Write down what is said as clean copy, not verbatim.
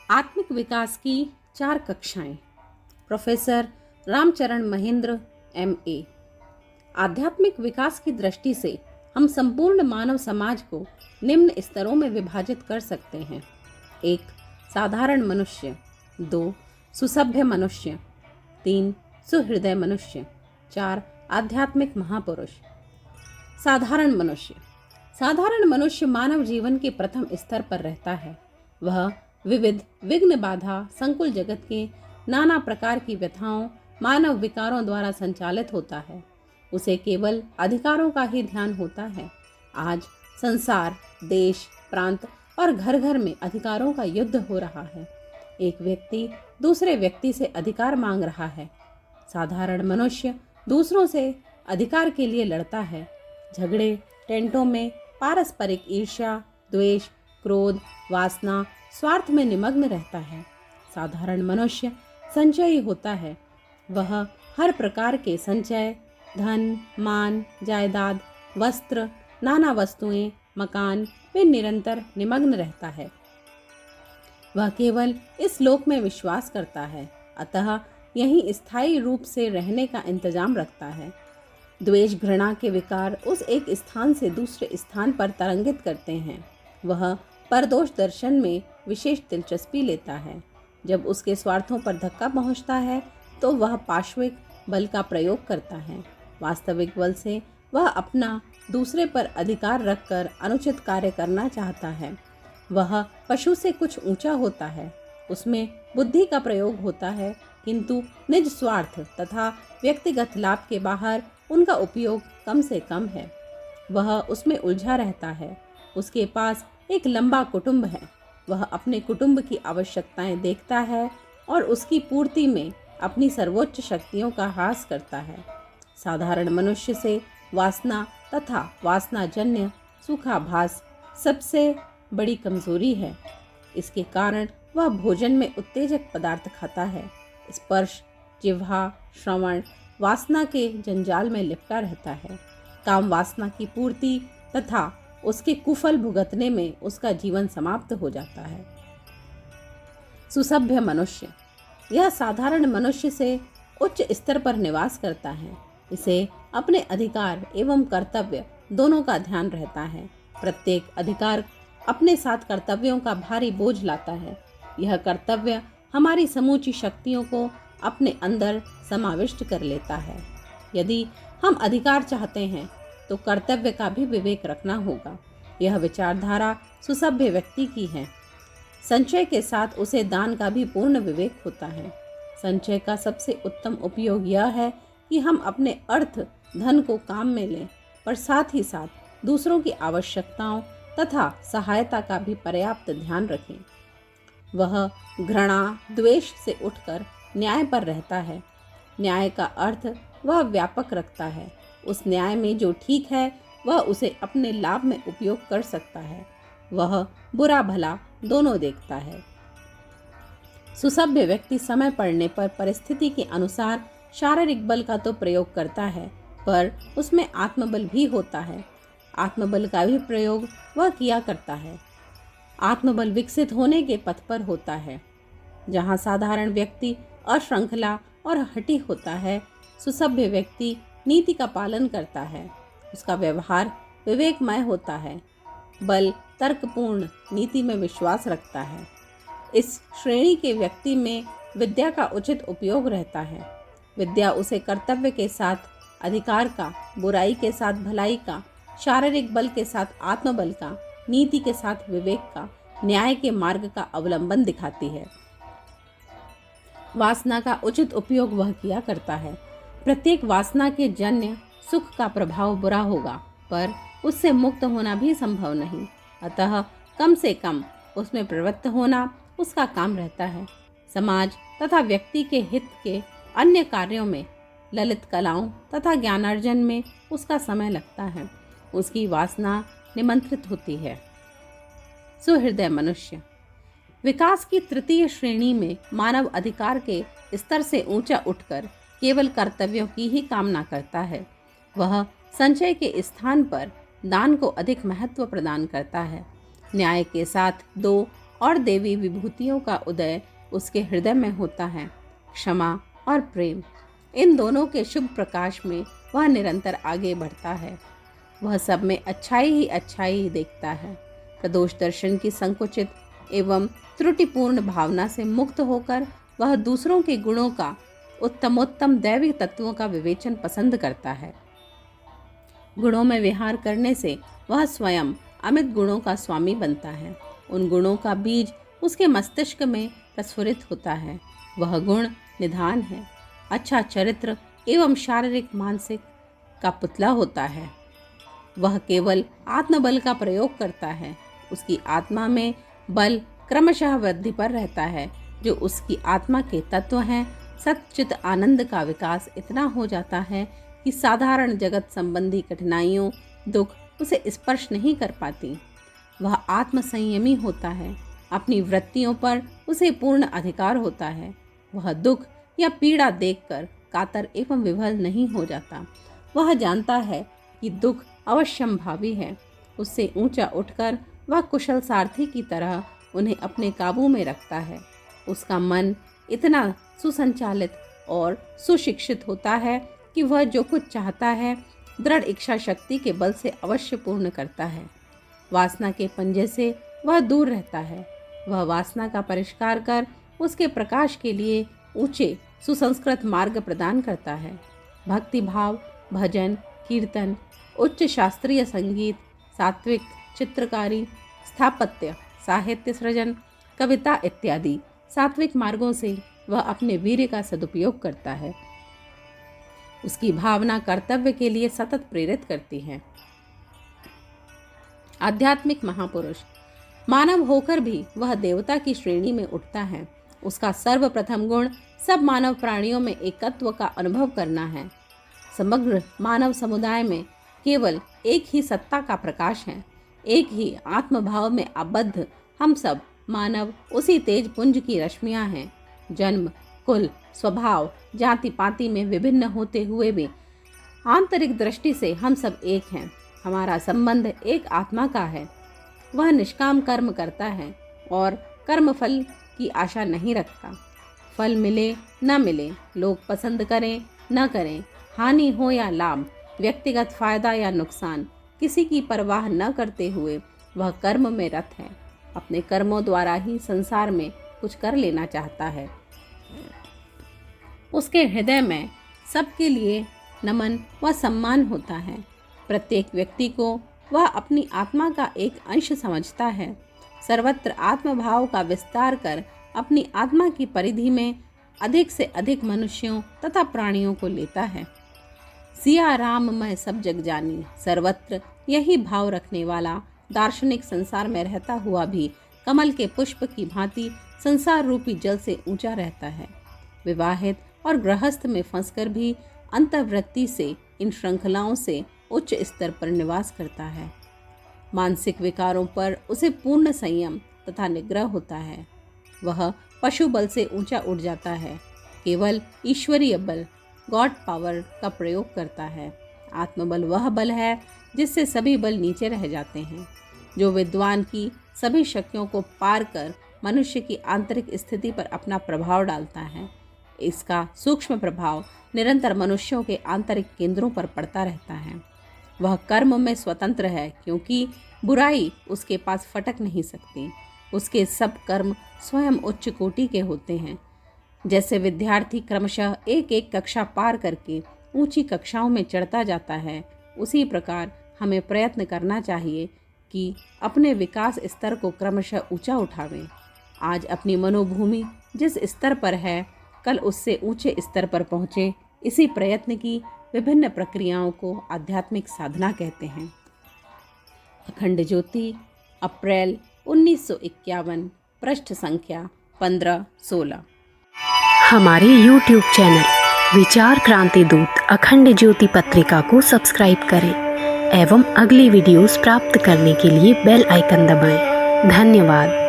आत्मिक विकास की 4 कक्षाएं। Professor Ramcharan Mahendra MA। आध्यात्मिक विकास की दृष्टि से हम संपूर्ण मानव समाज को निम्न स्तरों में विभाजित कर सकते हैं। 1. साधारण मनुष्य। 2. सुसभ्य मनुष्य। 3. सुहृदय मनुष्य। 4. आध्यात्मिक महापुरुष। साधारण मनुष्य मानव जीवन के प्रथम स्तर पर रहता है। वह विविध विघ्न बाधा संकुल जगत के नाना प्रकार की व्यथाओं मानव विकारों द्वारा संचालित होता है। उसे केवल अधिकारों का ही ध्यान होता है। आज संसार, देश, प्रांत और घर घर में अधिकारों का युद्ध हो रहा है। एक व्यक्ति दूसरे व्यक्ति से अधिकार मांग रहा है। साधारण मनुष्य दूसरों से अधिकार के लिए लड़ता है। झगड़े टेंटों में पारस्परिक ईर्ष्या, द्वेष, क्रोध, वासना, स्वार्थ में निमग्न रहता है। साधारण मनुष्य संचयी होता है। वह हर प्रकार के संचय, धन, मान, जायदाद, वस्त्र, नाना वस्तुएं, मकान में निरंतर निमग्न रहता है। वह केवल इस लोक में विश्वास करता है, अतः यहीं स्थायी रूप से रहने का इंतजाम रखता है। द्वेष, घृणा के विकार उस एक स्थान से दूसरे स्थान पर तरंगित करते हैं। वह परदोष दर्शन में विशेष दिलचस्पी लेता है। जब उसके स्वार्थों पर धक्का पहुंचता है तो वह पाशविक बल का प्रयोग करता है। वास्तविक बल से वह अपना दूसरे पर अधिकार रखकर अनुचित कार्य करना चाहता है। वह पशु से कुछ ऊंचा होता है। उसमें बुद्धि का प्रयोग होता है, किंतु निज स्वार्थ तथा व्यक्तिगत लाभ के बाहर उनका उपयोग कम से कम है। वह उसमें उलझा रहता है। उसके पास एक लंबा कुटुंब है। वह अपने कुटुंब की आवश्यकताएं देखता है और उसकी पूर्ति में अपनी सर्वोच्च शक्तियों का ह्रास करता है। साधारण मनुष्य से वासना तथा वासनाजन्य सूखाभास सबसे बड़ी कमजोरी है। इसके कारण वह भोजन में उत्तेजक पदार्थ खाता है। स्पर्श, जिह्वा, श्रवण वासना के जंजाल में लिपटा रहता है। काम वासना की पूर्ति तथा उसके कुफल भुगतने में उसका जीवन समाप्त हो जाता है। सुसभ्य मनुष्य। यह साधारण मनुष्य से उच्च स्तर पर निवास करता है। इसे अपने अधिकार एवं कर्तव्य दोनों का ध्यान रहता है। प्रत्येक अधिकार अपने साथ कर्तव्यों का भारी बोझ लाता है। यह कर्तव्य हमारी समूची शक्तियों को अपने अंदर समाविष्ट कर लेता है। यदि हम अधिकार चाहते हैं तो कर्तव्य का भी विवेक रखना होगा। यह विचारधारा सुसभ्य व्यक्ति की है। संचय के साथ उसे दान का भी पूर्ण विवेक होता है। संचय का सबसे उत्तम उपयोग यह है कि हम अपने अर्थ धन को काम में लें, पर साथ ही साथ दूसरों की आवश्यकताओं तथा सहायता का भी पर्याप्त ध्यान रखें। वह घृणा, द्वेष से उठकर न्याय पर रहता है। न्याय का अर्थ वह व्यापक रखता है। उस न्याय में जो ठीक है वह उसे अपने लाभ में उपयोग कर सकता है। वह बुरा भला दोनों देखता है। सुसभ्य व्यक्ति समय पड़ने पर परिस्थिति के अनुसार शारीरिक बल का तो प्रयोग करता है, पर उसमें आत्मबल भी होता है। आत्मबल का भी प्रयोग वह किया करता है। आत्मबल विकसित होने के पथ पर होता है। जहाँ साधारण व्यक्ति अश्रृंखला और हठी होता है, सुसभ्य व्यक्ति नीति का पालन करता है। उसका व्यवहार विवेकमय होता है। बल तर्कपूर्ण नीति में विश्वास रखता है। इस श्रेणी के व्यक्ति में विद्या का उचित उपयोग रहता है। विद्या उसे कर्तव्य के साथ अधिकार का, बुराई के साथ भलाई का, शारीरिक बल के साथ आत्मबल का, नीति के साथ विवेक का, न्याय के मार्ग का अवलंबन दिखाती है। वासना का उचित उपयोग वह किया करता है। प्रत्येक वासना के जन्य सुख का प्रभाव बुरा होगा, पर उससे मुक्त होना भी संभव नहीं। अतः कम से कम उसमें प्रवृत्त होना उसका काम रहता है। समाज तथा व्यक्ति के हित के अन्य कार्यों में, ललित कलाओं तथा ज्ञानार्जन में उसका समय लगता है। उसकी वासना निमंत्रित होती है। सुहृदय मनुष्य। विकास की तृतीय श्रेणी में मानव अधिकार के स्तर से ऊंचा उठकर केवल कर्तव्यों की ही कामना करता है। वह संचय के स्थान पर दान को अधिक महत्व प्रदान करता है। न्याय के साथ 2 और देवी विभूतियों का उदय उसके हृदय में होता है। क्षमा और प्रेम, इन दोनों के शुभ प्रकाश में वह निरंतर आगे बढ़ता है। वह सब में अच्छाई ही देखता है। प्रदोष दर्शन की संकुचित एवं त्रुटिपूर्ण भावना से मुक्त होकर वह दूसरों के गुणों का उत्तमोत्तम दैविक तत्वों का विवेचन पसंद करता है। गुणों में विहार करने से वह स्वयं अमित गुणों का स्वामी बनता है। उन गुणों का बीज उसके मस्तिष्क में प्रस्फुरित होता है। वह गुण निधान है, अच्छा चरित्र एवं शारीरिक मानसिक का पुतला होता है। वह केवल आत्मबल का प्रयोग करता है। उसकी आत्मा में बल क्रमशः वृद्धि पर रहता है। जो उसकी आत्मा के तत्व हैं, सच्चित आनंद का विकास इतना हो जाता है कि साधारण जगत संबंधी कठिनाइयों, दुख उसे स्पर्श नहीं कर पाती। वह आत्म संयमी होता है। अपनी वृत्तियों पर उसे पूर्ण अधिकार होता है। वह दुख या पीड़ा देखकर कातर एवं विभल नहीं हो जाता। वह जानता है कि दुख अवश्यंभावी है। उससे ऊंचा उठकर वह कुशल सारथी की तरह उन्हें अपने काबू में रखता है। उसका मन इतना सुसंचालित और सुशिक्षित होता है कि वह जो कुछ चाहता है दृढ़ इच्छा शक्ति के बल से अवश्य पूर्ण करता है। वासना के पंजे से वह दूर रहता है। वह वासना का परिष्कार कर उसके प्रकाश के लिए ऊंचे सुसंस्कृत मार्ग प्रदान करता है। भक्ति भाव, भजन, कीर्तन, उच्च शास्त्रीय संगीत, सात्विक चित्रकारी, स्थापत्य, साहित्य सृजन, कविता इत्यादि सात्विक मार्गों से वह अपने वीर्य का सदुपयोग करता है। उसकी भावना कर्तव्य के लिए सतत प्रेरित करती है। आध्यात्मिक महापुरुष मानव होकर भी वह देवता की श्रेणी में उठता है। उसका सर्वप्रथम गुण सब मानव प्राणियों में एकत्व का अनुभव करना है। समग्र मानव समुदाय में केवल एक ही सत्ता का प्रकाश है। एक ही आत्मभाव में आबद्ध हम सब मानव उसी तेज पुंज की रश्मियां हैं। जन्म, कुल, स्वभाव, जाति पाति में विभिन्न होते हुए भी आंतरिक दृष्टि से हम सब एक हैं। हमारा संबंध एक आत्मा का है। वह निष्काम कर्म करता है और कर्म फल की आशा नहीं रखता। फल मिले न मिले, लोग पसंद करें न करें, हानि हो या लाभ, व्यक्तिगत फायदा या नुकसान, किसी की परवाह न करते हुए वह कर्म में रत है। अपने कर्मों द्वारा ही संसार में कुछ कर लेना चाहता है। उसके हृदय में सबके लिए नमन व सम्मान होता है। प्रत्येक व्यक्ति को वह अपनी आत्मा का एक अंश समझता है। सर्वत्र आत्मभाव का विस्तार कर अपनी आत्मा की परिधि में अधिक से अधिक मनुष्यों तथा प्राणियों को लेता है। सिया राम मैं सब जग जानी, सर्वत्र यही भाव रखने वाला दार्शनिक संसार में रहता हुआ भी कमल के पुष्प की भांति संसार रूपी जल से ऊंचा रहता है। विवाहित और गृहस्थ में फंसकर भी अंतर्वृत्ति से इन श्रृंखलाओं से उच्च स्तर पर निवास करता है। मानसिक विकारों पर उसे पूर्ण संयम तथा निग्रह होता है। वह पशु बल से ऊंचा उठ जाता है। केवल ईश्वरीय बल, गॉड पावर का प्रयोग करता है। आत्मबल वह बल है जिससे सभी बल नीचे रह जाते हैं। जो विद्वान की सभी शक्तियों को पार कर मनुष्य की आंतरिक स्थिति पर अपना प्रभाव डालता है। इसका सूक्ष्म प्रभाव निरंतर मनुष्यों के आंतरिक केंद्रों पर पड़ता रहता है। वह कर्म में स्वतंत्र है, क्योंकि बुराई उसके पास फटक नहीं सकती। उसके सब कर्म स्वयं उच्च कोटि के होते हैं। जैसे विद्यार्थी क्रमशः एक एक कक्षा पार करके ऊंची कक्षाओं में चढ़ता जाता है, उसी प्रकार हमें प्रयत्न करना चाहिए कि अपने विकास स्तर को क्रमशः ऊंचा उठावें। आज अपनी मनोभूमि जिस स्तर पर है, कल उससे ऊंचे स्तर पर पहुँचे। इसी प्रयत्न की विभिन्न प्रक्रियाओं को आध्यात्मिक साधना कहते हैं। अखंड ज्योति, अप्रैल 1951, पृष्ठ संख्या 15-16। हमारे YouTube चैनल विचार क्रांति दूत अखंड ज्योति पत्रिका को सब्सक्राइब करें एवं अगली वीडियोस प्राप्त करने के लिए बेल आइकन दबाएं। धन्यवाद।